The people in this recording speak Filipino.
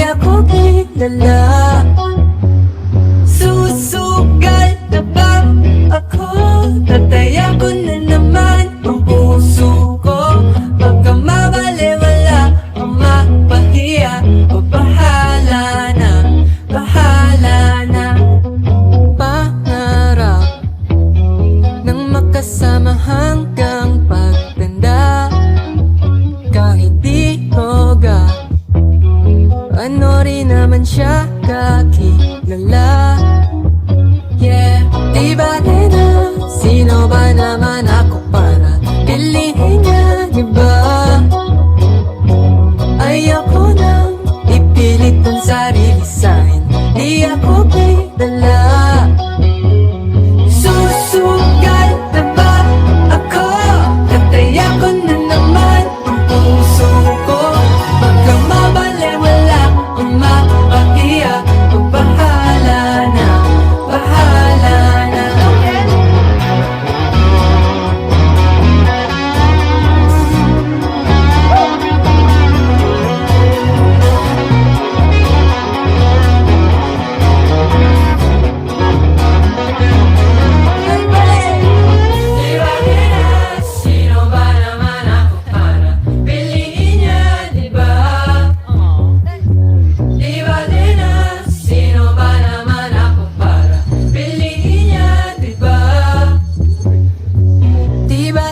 ako kilala. Susugal na ba ako? Tataya ko na naman ang puso ko. Pagka mabaliwala o mapahiya, o bahala na, bahala na. Pangarap nang makasama hanggang pagtanda. Kahit di hoga, ano rin naman siya kakilala. Yeah, di ba na, sino ba naman ako para piliin niya, di ba? Ayoko nang ipilit ang sarili sa'kin, di ako kilala. Susugal na ba ako? Tataya ko na naman ang puso ko. Pagka mabaliwala o mapahiya, o bahala na, bahala na. Sino ba naman ako para piliin niya, di ba? Di ba na, sino ba naman ako para piliin niya, di ba? Di ba